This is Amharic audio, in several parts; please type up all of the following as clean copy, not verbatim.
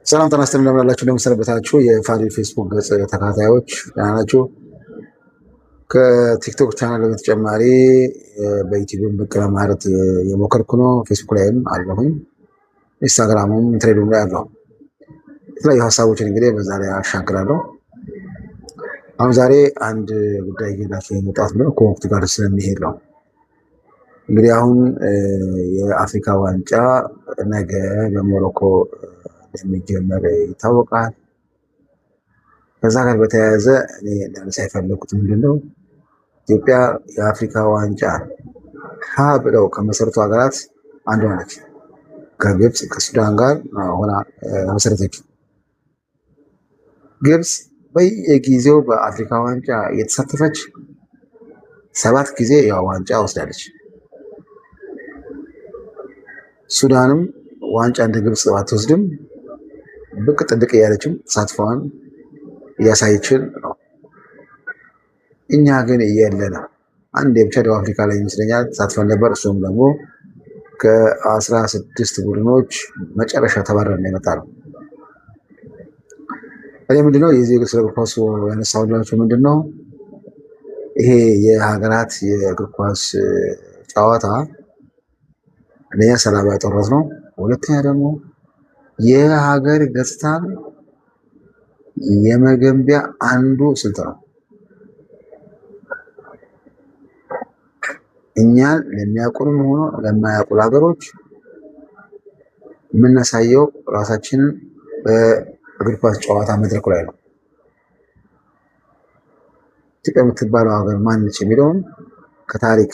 ሰላም ጤና ይስጥልኝ። እንደምን አላችሁ? እንደምን ሰነበታችሁ? የፋሪል ፌስቡክ ገጽ ተከታታዮች ደህና ናችሁ? ከቲክቶክ ቻናል በተጨማሪ በዩቲዩብ ብቅ ለማለት የሞከርኩ ነው። ፌስቡክ ላይም አለሁኝ፣ ኢንስታግራሙም ትሬዱም ላይ አለሁ። የተለያዩ ሀሳቦችን እንግዲህ በዛ ላይ አሻግራለሁ። አሁን ዛሬ አንድ ጉዳይ ይዤላችሁ የመጣሁት ነው ከወቅቱ ጋር ስለሚሄድ ነው። እንግዲህ አሁን የአፍሪካ ዋንጫ ነገ በሞሮኮ እንደሚጀመር ይታወቃል። ከዛ ጋር በተያያዘ እኔ ላነሳ የፈለኩት ምንድነው ኢትዮጵያ የአፍሪካ ዋንጫ ሀ ብለው ከመሰረቱ ሀገራት አንዷ ነች። ከግብፅ ከሱዳን ጋር ሆና መሰረተችው። ግብፅ በየጊዜው በአፍሪካ ዋንጫ እየተሳተፈች 7 ጊዜ ያው ዋንጫ ወስዳለች። ሱዳንም ዋንጫ እንደ ግብፅ ባትወስድም ብቅ ጥልቅ እያለችም ተሳትፏን እያሳየችን ነው። እኛ ግን የለንም። አንድ ብቻ ደቡብ አፍሪካ ላይ ይመስለኛል ተሳትፈን ነበር። እሱም ደግሞ ከ16 ቡድኖች መጨረሻ ተባረን ነው የመጣ ነው። እኔ ምንድነው የዚህ እግር ኳስ ያነሳሁላችሁ ምንድነው ይሄ የሀገራት የእግር ኳስ ጨዋታ አንደኛ ሰላማዊ ጦርነት ነው። ሁለተኛ ደግሞ የሀገር ገጽታን የመገንቢያ አንዱ ስልት ነው። እኛን ለሚያውቁንም ሆኖ ለማያውቁ ሀገሮች የምናሳየው ራሳችንን በእግር ኳስ ጨዋታ መድረኩ ላይ ነው። ኢትዮጵያ የምትባለው ሀገር ማንነች የሚለውን ከታሪክ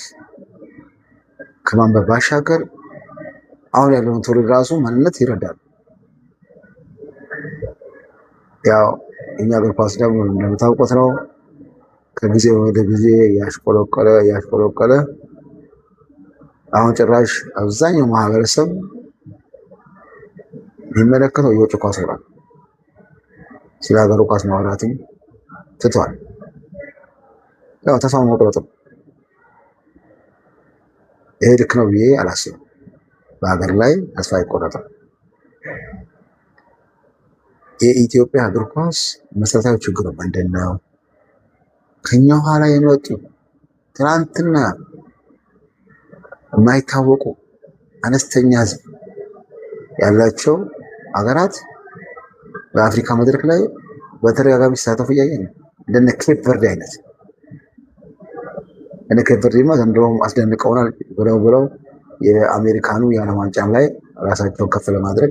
ከማንበብ ባሻገር አሁን ያለውን ትውልድ ራሱ ማንነት ይረዳል። ያው እኛ እግር ኳስ ደግሞ እንደምታውቁት ነው ከጊዜ ወደ ጊዜ ያሽቆለቆለ አሁን ጭራሽ አብዛኛው ማህበረሰብ የሚመለከተው የውጭ ኳስ ነው። ስለ ሀገሩ ኳስ ማውራትም ትቷል። ያው ተስፋ መቁረጥ ነው። ይሄ ልክ ነው ብዬ አላስብም። በሀገር ላይ ተስፋ አይቆረጥም። የኢትዮጵያ እግር ኳስ መሰረታዊ ችግሩ ምንድን ነው? ከኛ ኋላ የመጡ ትናንትና የማይታወቁ አነስተኛ ህዝብ ያላቸው ሀገራት በአፍሪካ መድረክ ላይ በተደጋጋሚ ሲሳተፉ እያየን ነው። እንደነ ኬፕ ቨርዴ አይነት እነ ኬፕ ቨርዴማ ዘንድሮም አስደንቀውናል ብለው የአሜሪካኑ የዓለም ዋንጫም ላይ ራሳቸውን ከፍ ለማድረግ